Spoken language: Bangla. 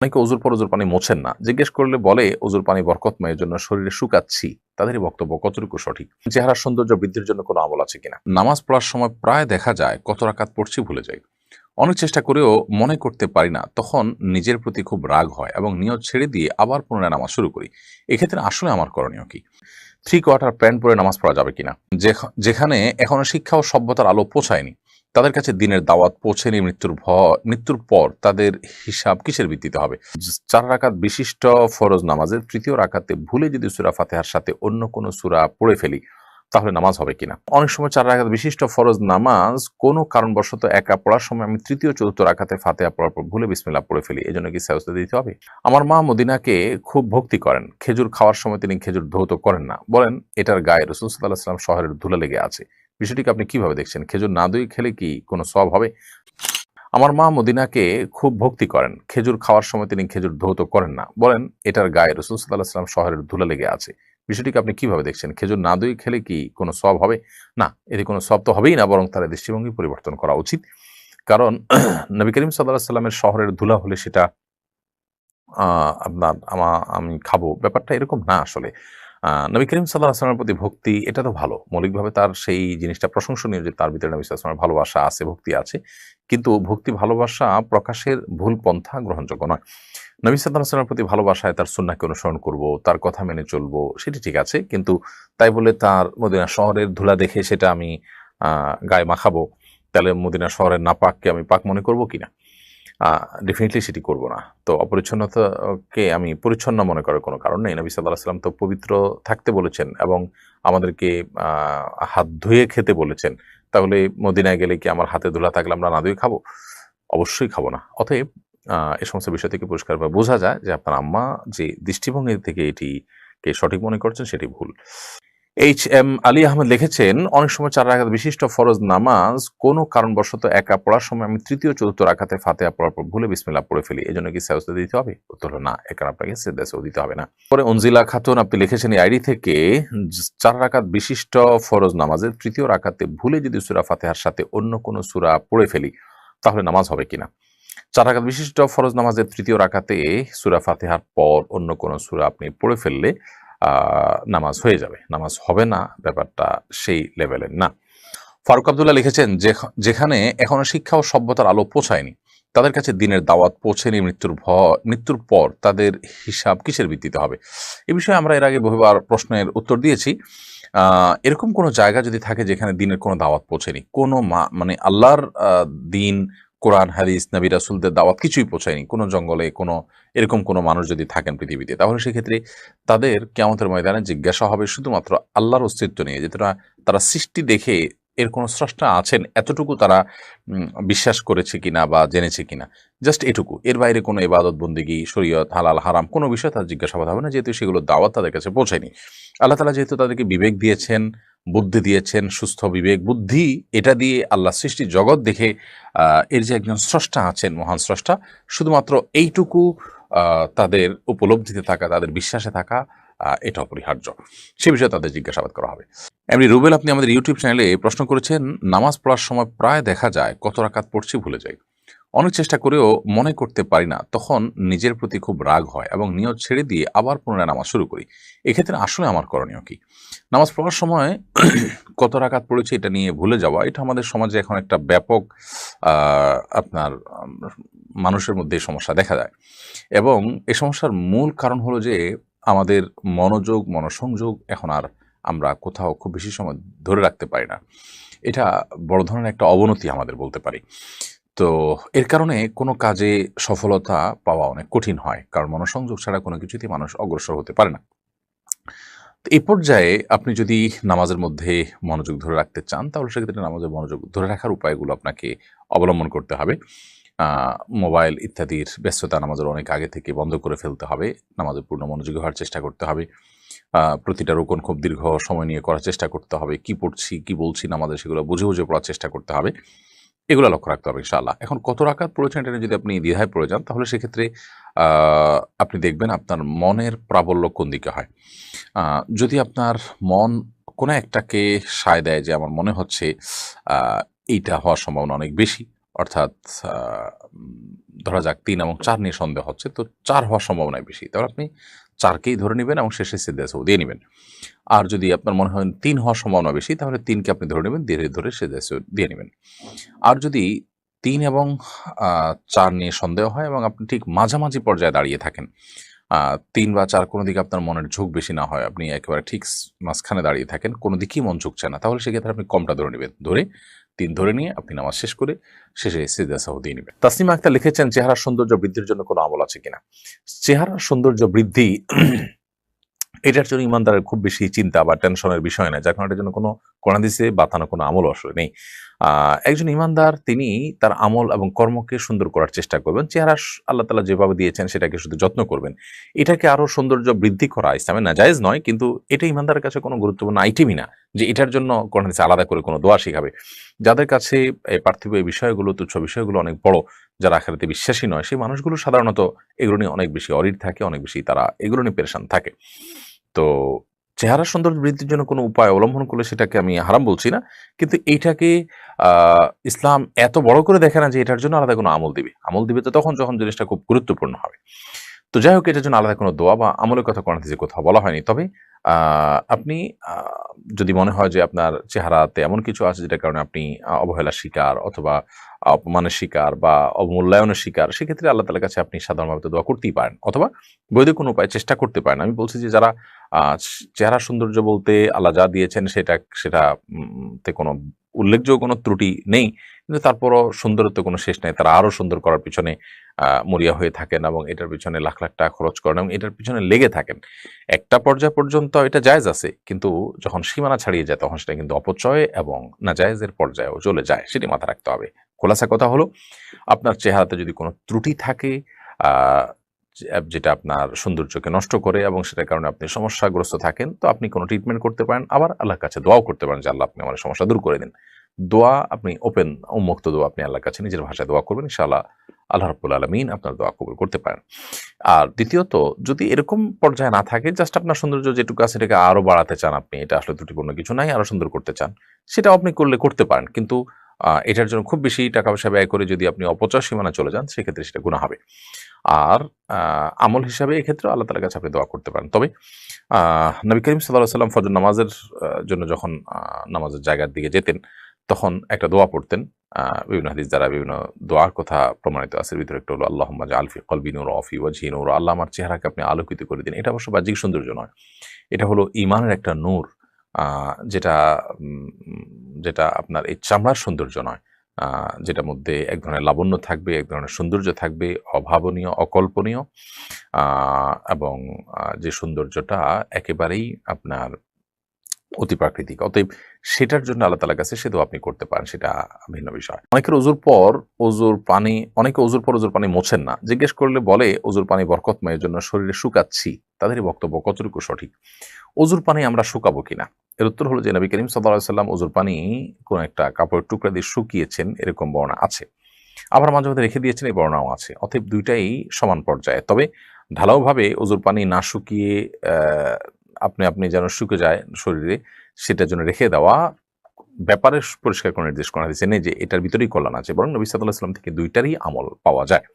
অনেকে অজুর পর অজুর পানি মোছেন না। জিজ্ঞেস করলে বলে অজুর পানি বরকতময়, এজন্য শরীরে শুকাচ্ছি। তাদেরই বক্তব্য কতটুকু সঠিক? চেহারার সৌন্দর্য বৃদ্ধির জন্য কোনো আমল আছে কিনা? নামাজ পড়ার সময় প্রায় দেখা যায় কত রাকাত পড়ছি ভুলে যাই। অনেক চেষ্টা করেও মনে করতে পারি না। তখন নিজের প্রতি খুব রাগ হয় এবং নিয়ত ছেড়ে দিয়ে আবার পুনরায় নামাজ শুরু করি। এক্ষেত্রে আসলে আমার করণীয় কি? থ্রি কোয়ার্টার প্যান্ট পরে নামাজ পড়া যাবে কিনা? যেখানে এখনো শিক্ষা ও সভ্যতার আলো পৌঁছায়নি, তাদের কাছে দিনের দাওয়াত পৌঁছেনি, মৃত্যুর পর তাদের হিসাব কিসের ভিত্তিতে হবে? ৪ রাকাত বিশিষ্ট ফরজ নামাজের তৃতীয় রাকাতে ভুলে যদি সূরা ফাতিহার সাথে অন্য কোনো সূরা পড়ে ফেলি, তাহলে নামাজ হবে কিনা? অনেক সময় ৪ রাকাত বিশিষ্ট ফরজ নামাজ কোনো কারণবশত একা পড়ার সময় আমি তৃতীয় চতুর্থ রাকাতে ফাতিহা পড়ার পর ভুলে বিসমিল্লাহ পড়ে ফেলি। এজন্য কি সেজদা দিতে হবে? আমার মা মদিনাকে খুব ভক্তি করেন। খেজুর খাওয়ার সময় তিনি খেজুর ধৌত করেন না। বলেন, এটার গায়ে রাসূল সাল্লাল্লাহু আলাইহি ওয়াসাল্লাম শহরের ধুলা লেগে আছে। বিষয়টিকে আপনি কিভাবে দেখছেন? খেজুর না ধুয়ে খেলে কি কোনো সওয়াব হবে? আমার মা মদিনাকে খুব ভক্তি করেন। খেজুর খাওয়ার সময় তিনি খেজুর ধৌত করেন না। বলেন, এটার গায়ে রাসূল সাল্লাল্লাহু আলাইহি ওয়াসাল্লাম শহরের ধুলা লেগে আছে। বিষয়টিকে আপনি কিভাবে দেখছেন? খেজুর না ধুয়ে খেলে কি কোনো সওয়াব হবে? না, এতে কোনো সওয়াব তো হবেই না, বরং তার দৃষ্টিভঙ্গি পরিবর্তন করা উচিত। কারণ নবী করিম সাল্লাল্লাহু আলাইহি ওয়াসাল্লামের শহরের ধুলা হলে সেটা আ আপনার আমি খাবো, ব্যাপারটা এরকম না আসলে। নবী করিম সাল্লাল্লাহু আলাইহি ওয়াসাল্লামের প্রতি ভক্তি এটা তো ভালো। মৌলিকভাবে তার সেই জিনিসটা প্রশংসনীয় যে তার ভিতরে নবী সাল্লাল্লাহু আলাইহি ওয়াসাল্লামের ভালোবাসা আছে, ভক্তি আছে। কিন্তু ভক্তি ভালোবাসা প্রকাশের ভুল পন্থা গ্রহণযোগ্য নয়। নবী সাল্লাল্লাহু আলাইহি ওয়াসাল্লামের প্রতি ভালোবাসায় তার সুন্নাহকে অনুসরণ করব, তার কথা মেনে চলবো, সেটি ঠিক আছে। কিন্তু তাই বলে তার মদিনা শহরের ধুলা দেখে সেটা আমি আ গায়ে মাখাবো, তাহলে মদিনা শহরের নাপাককে আমি পাক মনে করব কিনা? আ ডেফিনিটলি সেটি করব না। তো অপরিচ্ছন্নতাকে আমি পরিচ্ছন্ন মনে করার কোনো কারণ নেই। নবী সাল্লাল্লাহু আলাইহি ওয়াসাল্লাম তো পবিত্র থাকতে বলেছেন এবং আমাদেরকে আ হাত ধুয়ে খেতে বলেছেন। তাহলে মদিনায় গেলে কি আমার হাতে ধুলা থাকলে আমরা না ধুয়ে খাবো? অবশ্যই খাবো না। অতএব এ সমস্ত বিষয় থেকে পরিষ্কারভাবে বোঝা যায় যে আপনার আম্মা যে দৃষ্টিভঙ্গি থেকে এটিকে সঠিক মনে করছেন সেটি ভুল। এইচ.এম. আলী আহমেদ লিখেছেন, অনেক সময় ৪ রাকাত বিশিষ্ট ফরজ নামাজ কোনো কারণবশত একা পড়ার সময় আমি তৃতীয় চতুর্থ রাকাতে ফাতিহা পড়ার পর ভুলে বিসমিল্লাহ পড়ে ফেলি। এজন্য কি সেজদা দিতে হবে? উত্তর হলো না। এ কারণে আপনাকে সেজদা দিতে হবে না। পরে অনজিলা খাতুন আপনি লিখেছেন এই আইডি থেকে, ৪ রাকাত বিশিষ্ট ফরজ নামাজের তৃতীয় রাকাতে ভুলে যদি সূরা ফাতিহার সাথে অন্য কোনো সূরা পড়ে ফেলি, তাহলে নামাজ হবে কিনা? ৪ রাকাত বিশিষ্ট ফরজ নামাজের তৃতীয় রাকাতে সূরা ফাতিহার পর অন্য কোনো সূরা আপনি পড়ে ফেললে আ নামাজ হয়ে যাবে। নামাজ হবে না, ব্যাপারটা সেই লেভেলের না। ফারুক আব্দুল্লাহ লিখেছেন, যেখানে এখনো শিক্ষা ও সভ্যতার আলো পৌঁছায়নি, তাদের কাছে দিনের দাওয়াত পৌঁছেনি, মৃত্যুর পর তাদের হিসাব কিসের ভিত্তিতে হবে? এ বিষয়ে আমরা এর আগে বহুবার প্রশ্নের উত্তর দিয়েছি। এরকম কোনো জায়গা যদি থাকে যেখানে দিনের কোনো দাওয়াত পৌঁছেনি, কোনো মানে আল্লাহর দিন, কোরআন, হাদিস, নবী রাসূলদের দাওয়াত কিছুই পৌঁছায়নি। কোনো জঙ্গলে এরকম কোনো মানুষ যদি থাকেন পৃথিবীতে, তাহলে সেক্ষেত্রে তাদের কিয়ামতের ময়দানে জিজ্ঞাসা হবে শুধুমাত্র আল্লাহর অস্তিত্ব নিয়ে, যে তারা সৃষ্টি দেখে এর কোনো স্রষ্টা আছেন এতটুকু তারা বিশ্বাস করেছে কিনা বা জেনেছে কিনা, জাস্ট এটুকু। এর বাইরে কোনো ইবাদত বন্দেগী, শরীয়ত, হালাল হারাম কোনো বিষয় তার জিজ্ঞাসাবাদ হবে না, যেহেতু সেগুলোর দাওয়াত তাদের কাছে পৌঁছায়নি। আল্লাহ তাআলা যেহেতু তাদেরকে বিবেক দিয়েছেন, বুদ্ধি দিয়েছেন, সুস্থ বিবেক বুদ্ধি, এটা দিয়ে আল্লাহ সৃষ্টি জগৎ দেখে এর যে একজন স্রষ্টা আছেন, মহান স্রষ্টা, শুধুমাত্র এইটুকু তাদের উপলব্ধিতে থাকা, তাদের বিশ্বাসে থাকা, এটা অপরিহার্য। সে বিষয়ে তাদের জিজ্ঞাসাবাদ করা হবে। এমনি রুবেল আপনি আমাদের ইউটিউব চ্যানেলে প্রশ্ন করেছেন, নামাজ পড়ার সময় প্রায় দেখা যায় কত রাকাত পড়ছি ভুলে যাই। অনেক চেষ্টা করেও মনে করতে পারি না। তখন নিজের প্রতি খুব রাগ হয় এবং নিয়ত ছেড়ে দিয়ে আবার পুনরায় নামাজ শুরু করি। এক্ষেত্রে আসলে আমার করণীয় কি? নামাজ পড়ার সময় কত রাকাত পড়েছি এটা নিয়ে ভুলে যাওয়া, এটা আমাদের সমাজে এখন একটা ব্যাপক আ আপনার মানুষের মধ্যে এই সমস্যা দেখা যায়। এবং এই সমস্যার মূল কারণ হলো যে আমাদের মনোসংযোগ এখন আর আমরা কোথাও খুব বেশি সময় ধরে রাখতে পারি না। এটা বড় ধরনের একটা অবনতি আমাদের বলতে পারি। তো এর কারণে কোনো কাজে সফলতা পাওয়া অনেক কঠিন হয়। কারণ মনোসংযোগ ছাড়া কোনো কিছুতেই মানুষ অগ্রসর হতে পারে না। তো এই পর্যায়ে আপনি যদি নামাজের মধ্যে মনোযোগ ধরে রাখতে চান, তাহলে সেক্ষেত্রে নামাজের মনোযোগ ধরে রাখার উপায়গুলো আপনাকে অবলম্বন করতে হবে। আ মোবাইল ইত্যাদির ব্যস্ততা নামাজের অনেক আগে থেকে বন্ধ করে ফেলতে হবে। নামাজে পূর্ণ মনোযোগী হওয়ার চেষ্টা করতে হবে। প্রতিটা রুকুন খুব দীর্ঘ সময় নিয়ে করার চেষ্টা করতে হবে। কি পড়ছি, কি বলছি নামাজে সেগুলো বুঝে পড়ার চেষ্টা করতে হবে। এগুলা লক্ষ্য রাখতে হবে ইনশাআল্লাহ। এখন কত রাকাত পড়েছেন এটা নিয়ে যদি আপনি দ্বিধায় পড়ে যান, তাহলে সেক্ষেত্রে আ আপনি দেখবেন আপনার মনের প্রাবল্য কোন দিকে হয়। আ যদি আপনার মন কোনো একটাকে সায় দেয় যে আমার মনে হচ্ছে আ এইটা হওয়ার সম্ভাবনা অনেক বেশি। অর্থাৎ আ উম ধরা যাক ৩ এবং ৪ নিয়ে সন্দেহ হচ্ছে, তো ৪ হওয়ার সম্ভাবনাই বেশি। তাহলে আপনি ৪কেই ধরে নিবেন এবং শেষে সিজদা সাহু দিয়ে নিবেন। আর যদি আপনার মনে হয় ৩ হওয়ার সম্ভাবনা বেশি, তাহলে ৩ কে আপনি ধরে নিবেন, ধরে সিজদা সাহু দিয়ে নিবেন। আর যদি ৩ এবং ৪ নিয়ে সন্দেহ হয় এবং আপনি ঠিক মাঝামাঝি পর্যায়ে দাঁড়িয়ে থাকেন, ৩ বা ৪ কোনো দিকে আপনার মনের ঝোঁক বেশি না হয়, আপনি একেবারে ঠিক মাঝখানে দাঁড়িয়ে থাকেন, কোনো দিকেই মন ঝুঁকছে না, তাহলে সেক্ষেত্রে আপনি কমটা ধরে নিবেন। ৩ ধরে নিয়ে আপনি নামাজ শেষ করে শেষে সিজদা সাহু দিয়ে নিবেন। তাসনিমা আক্তার লিখেছেন, চেহারার সৌন্দর্য বৃদ্ধির জন্য কোনো আমল আছে কিনা? চেহারার সৌন্দর্য বৃদ্ধি এটার জন্য ইমানদারের খুব বেশি চিন্তা বা টেনশনের বিষয় না, যার কারণে এটার জন্য কোনো কোরআন হাদিসে বাতানো কোনো আমল আসলে নেই। একজন ইমানদার তিনি তার আমল এবং কর্মকে সুন্দর করার চেষ্টা করবেন। চেহারা আল্লাহ তাআলা যেভাবে দিয়েছেন সেটাকে শুধু যত্ন করবেন। এটাকে আরো সৌন্দর্য বৃদ্ধি করা ইসলামে নাজায়েজ নয়, কিন্তু এটা ইমানদারের কাছে কোনো গুরুত্বপূর্ণ আইটেমই না যে এটার জন্য কোরআন হাদিসে আলাদা করে কোনো দোয়া শিখাবে। যাদের কাছে এই পার্থিব এই বিষয়গুলো, তুচ্ছ বিষয়গুলো অনেক বড়, যারা আখিরাতে বিশ্বাসী নয়, সেই মানুষগুলো সাধারণত এগুলো নিয়ে অনেক বেশি অরিড থাকে, অনেক বেশি তারা এগুলো নিয়ে পেরেশান থাকে। তো চেহারার সৌন্দর্য বৃদ্ধির জন্য কোনো উপায় অবলম্বন করলে সেটাকে আমি হারাম বলছি না। কিন্তু এইটাকে ইসলাম এত বড় করে দেখে না যে এটার জন্য আলাদা কোনো আমল দিবে। আমল দিবে তো তখন যখন জিনিসটা খুব গুরুত্বপূর্ণ হবে। তো যাই হোক, এটার জন্য আলাদা কোনো দোয়া বা আমলের কথা কোরআন হাদিসে কোথাও বলা হয়নি। তবে আপনি যদি মনে হয় যে আপনার চেহারাতে এমন কিছু আছে যেটার কারণে আপনি অবহেলার শিকার অথবা অপমানের শিকার বা অবমূল্যায়নের শিকার, সেক্ষেত্রে আল্লাহ তাআলার কাছে আপনি সাধারণভাবে তো দোয়া করতেই পারেন অথবা বৈধ কোনো উপায়ে চেষ্টা করতে পারেন। আমি বলছি যে যারা চেহারার সৌন্দর্য বলতে আল্লাহ যা দিয়েছেন সেটা তে কোনো উল্লেখযোগ্য কোনো ত্রুটি নেই। কিন্তু তারপরও সুন্দরত্ব কোনো শেষ নাই। তারা আরো সুন্দর করার পিছনে মরিয়া হয়ে থাকেন এবং এটার পিছনে লাখ, লাখ টাকা খরচ করেন এবং এটার পিছনে লেগে থাকেন। একটা পর্যায় পর্যন্ত এটা জায়েজ আছে। কিন্তু যখন সীমানা ছাড়িয়ে যায় তখন সেটা কিন্তু অপচয় এবং নাজায়েজের পর্যায়েও চলে যায়। সেটি মাথায় রাখতে হবে। খোলাসা কথা হলো, আপনার চেহারাতে যদি কোনো ত্রুটি থাকে আ যেটা আপনার সৌন্দর্যকে নষ্ট করে এবং সেটার কারণে আপনি সমস্যাগ্রস্ত থাকেন, তো আপনি কোনো ট্রিটমেন্ট করতে পারেন। আবার আল্লাহর কাছে দোয়াও করতে পারেন যে, "আল্লাহ আপনি আমার সমস্যা দূর করে দিন।" দোয়া আপনি ওপেন, উন্মুক্ত দোয়া আপনি আল্লাহর কাছে নিজের ভাষায় দোয়া করবেন। ইনশাআল্লাহ আল্লাহ রাব্বুল আলামিন আপনার দোয়া কবুল করতে পারেন। আর দ্বিতীয়ত, যদি এরকম পর্যায়ে না থাকে, জাস্ট আপনার সৌন্দর্য যেটুকু আছে এটাকে আরো বাড়াতে চান আপনি, এটা আসলে ত্রুটিপূর্ণ কিছু নাই, আরো সুন্দর করতে চান, সেটাও আপনি করতে পারেন। কিন্তু এটার জন্য খুব বেশি টাকা-পয়সা ব্যয় করে যদি আপনি অপচয় সীমানায় চলে যান, সেক্ষেত্রে সেটা গুনাহ হবে। আর আমল হিসাবে এক্ষেত্রে আল্লাহ তাআলার কাছে আপনি দোয়া করতে পারেন। তবে নবী করিম সাল্লাল্লাহু আলাইহি ওয়াসাল্লাম ফজর নামাজের জন্য যখন নামাজের জায়গার দিকে যেতেন, তখন একটা দোয়া পড়তেন। বিভিন্ন হাদিস দ্বারা বিভিন্ন দোয়ার কথা প্রমাণিত আছে। এর ভিতরে একটা হলো, আল্লাহুম্মা জাআল ফি কলবি নূরা ওয়া ফি ওয়াজহি নূরা। আল্লাহ আমার চেহারাকে আপনি আলোকিত করে দিন। এটা অবশ্য বাহ্যিক সৌন্দর্য নয়। এটা হলো ঈমানের একটা নূর, আ যেটা উম যেটা আপনার এই চামড়ার সৌন্দর্য নয়। যেটার মধ্যে এক ধরনের লাবণ্য থাকবে, এক ধরনের সৌন্দর্য থাকবে, অভাবনীয়, অকল্পনীয়, আ এবং যে সৌন্দর্যটা একেবারেই আপনার অতিপ্রাকৃতিক। অতএব সেটার জন্য আল্লাহ তাআলার কাছে সে দোয়া আপনি করতে পারেন, সেটা ভিন্ন বিষয়। অনেকে অজুর পর অজুর পানি মোছেন না। জিজ্ঞেস করলে বলে অজুর পানি বরকতময়, এজন্য শরীরে শুকাচ্ছি। তাদেরই বক্তব্য কতটুকু সঠিক? অজুর পানি আমরা শুকাবো কিনা? এর উত্তর হলো যে নবী করিম সাল্লাল্লাহু আলাইহি ওয়াসাল্লাম অজুর পানি কোন একটা কাপড়ের টুকরা দিয়ে শুকিয়েছেন, এরকম বর্ণনা আছে। আবার মাঝে মধ্যে রেখে দিয়েছেন, এই বর্ণনাও আছে। অতএব দুইটাই সমান পর্যায়ে। তবে ঢালাওভাবে অজুর পানি না শুকিয়ে আপনি যেন শুকে যায় শরীরে, সেটার জন্য রেখে দেওয়া ব্যাপারে পরিষ্কার করে নির্দেশ করা হয়েছে নেই যে এটার ভিতরেই কল্যাণ আছে, বরং নবী সাল্লাল্লাহু আলাইহি ওয়াসাল্লাম থেকে দুইটারই আমল পাওয়া যায়।